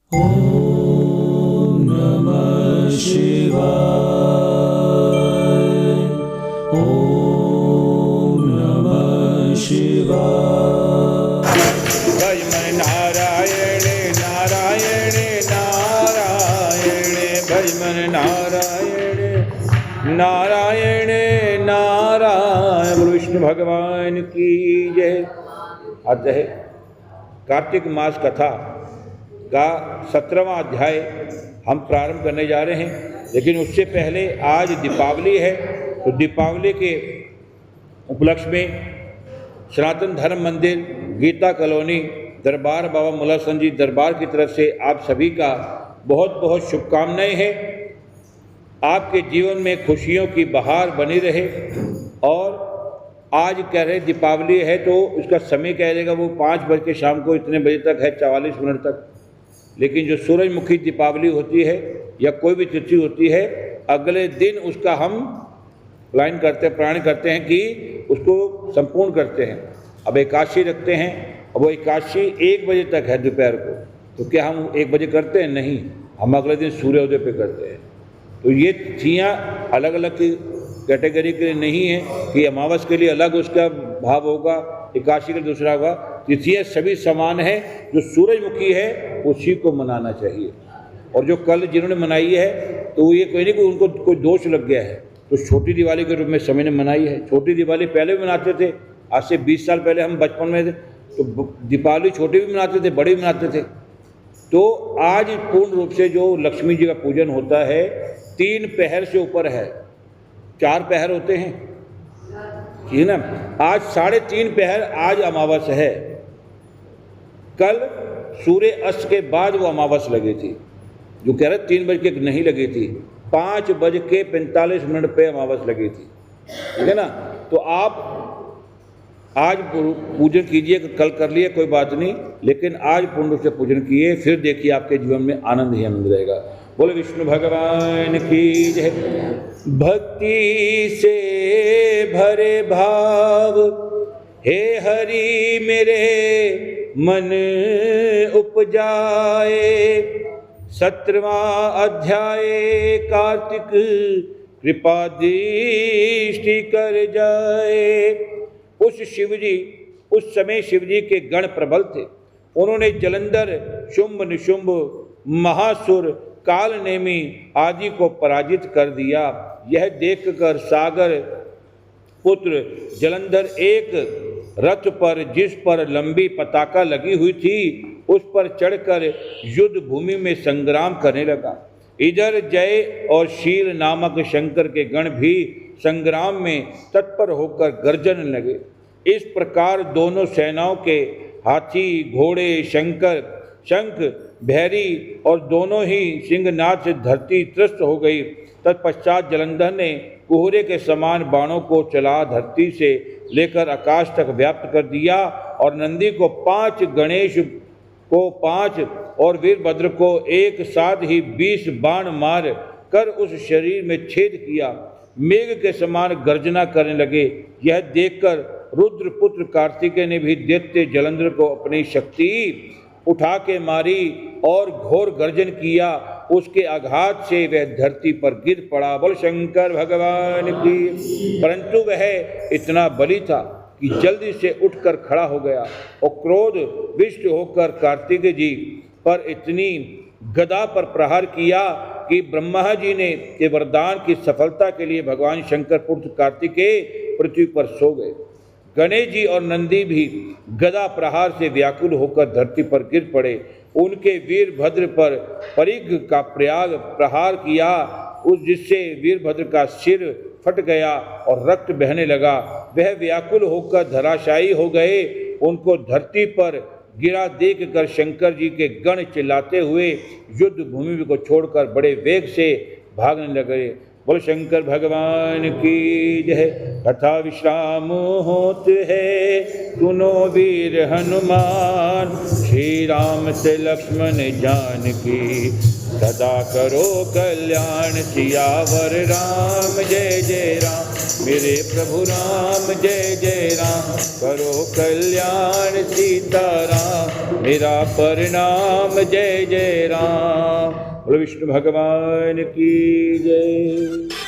ॐ नमः शिवाय। ॐ नमः शिवाय। भज मन नारायण नारायण नारायण, भज मन नारायण नारायण नारायण। विष्णु भगवान की जय। अतः कार्तिक मास कथा का 17वां अध्याय हम प्रारंभ करने जा रहे हैं, लेकिन उससे पहले आज दीपावली है। तो दीपावली के उपलक्ष्य में सनातन धर्म मंदिर गीता कॉलोनी दरबार बाबा मुल्ला सन जी दरबार की तरफ से आप सभी का बहुत बहुत शुभकामनाएं हैं। आपके जीवन में खुशियों की बहार बनी रहे। और आज कह रहे दीपावली है तो उसका समय कह देगा वो 5 बज के शाम को इतने बजे तक है, 44 मिनट तक। लेकिन जो सूरजमुखी दीपावली होती है या कोई भी तिथि होती है, अगले दिन उसका हम प्लान करते प्राण करते हैं कि उसको संपूर्ण करते हैं। अब एकादशी रखते हैं, अब वो एकादशी 1 बजे तक है दोपहर को, तो क्या हम 1 बजे करते हैं? नहीं, हम अगले दिन सूर्योदय पे करते हैं। तो ये तिथियाँ अलग अलग कैटेगरी के लिए नहीं है कि अमावस के लिए अलग उसका भाव होगा, एकादशी के लिए दूसरा होगा। तिथियाँ सभी समान हैं। जो सूरजमुखी है उसी को मनाना चाहिए। और जो कल जिन्होंने मनाई है तो ये कोई नहीं कि उनको कोई दोष लग गया है, तो छोटी दिवाली के रूप में समय ने मनाई है। छोटी दिवाली पहले भी मनाते थे, आज से 20 साल पहले हम बचपन में थे तो दीपावली छोटी भी मनाते थे, बड़ी भी मनाते थे। तो आज पूर्ण रूप से जो लक्ष्मी जी का पूजन होता है 3 पहर से ऊपर है, 4 पहर होते हैं, ठीक है ना। आज 3.5 पहर आज अमावस है। कल सूर्य अस्त के बाद वो अमावस लगी थी। जो कह रहे 3 बज के नहीं लगी थी, 5 बज के 45 मिनट पे अमावस लगी थी, ठीक है ना। तो आप आज पूजन कीजिए, कल कर लिए कोई बात नहीं, लेकिन आज पूर्ण रूप से पूजन किए, फिर देखिए आपके जीवन में आनंद ही आनंद रहेगा। बोले विष्णु भगवान की जय। भक्ति से भरे भाव हे हरि मेरे मन उपजाए। 17वां अध्याय कार्तिक कृपा दृष्टि कर जाए। उस समय शिवजी के गण प्रबल थे। उन्होंने जलंधर, शुंभ निशुंभ, महासुर, काल नेमी आदि को पराजित कर दिया। यह देखकर सागर पुत्र जलंधर एक रथ पर, जिस पर लंबी पताका लगी हुई थी, उस पर चढ़कर युद्ध भूमि में संग्राम करने लगा। इधर जय और शील नामक शंकर के गण भी संग्राम में तत्पर होकर गर्जन लगे। इस प्रकार दोनों सेनाओं के हाथी, घोड़े, शंख, भैरी और दोनों ही सिंहनाद से धरती त्रस्त हो गई। तत्पश्चात जलंधर ने कुहरे के समान बाणों को चला धरती से लेकर आकाश तक व्याप्त कर दिया और नंदी को 5, गणेश को 5 और वीरभद्र को एक साथ ही 20 बाण मार कर उस शरीर में छेद किया। मेघ के समान गर्जना करने लगे। यह देखकर रुद्रपुत्र कार्तिकेय ने भी दैत्य जलंधर को अपनी शक्ति उठा के मारी और घोर गर्जन किया। उसके आघात से वह धरती पर गिर पड़ा। बोल शंकर भगवान की। परंतु वह इतना बली था कि जल्दी से उठकर खड़ा हो गया और क्रोध विष्ट होकर कार्तिकेय जी पर इतनी गदा पर प्रहार किया कि ब्रह्मा जी ने के वरदान की सफलता के लिए भगवान शंकर पुत्र कार्तिकेय पृथ्वी पर सो गए। गणेश जी और नंदी भी गदा प्रहार से व्याकुल होकर धरती पर गिर पड़े। उनके वीरभद्र पर परिघ का प्रहार किया, जिससे वीरभद्र का सिर फट गया और रक्त बहने लगा। वह व्याकुल होकर धराशायी हो गए। उनको धरती पर गिरा देखकर शंकर जी के गण चिल्लाते हुए युद्ध भूमि को छोड़कर बड़े वेग से भागने लगे। बोल शंकर भगवान की जय। कथा विश्राम होत है, सुनो वीर हनुमान। श्री राम से लक्ष्मण जानकी सदा करो कल्याण। सियावर राम जय जय राम, मेरे प्रभु राम जय जय राम। करो कल्याण सीताराम, मेरा प्रणाम जय जय राम। बोलो विष्णु भगवान की जय।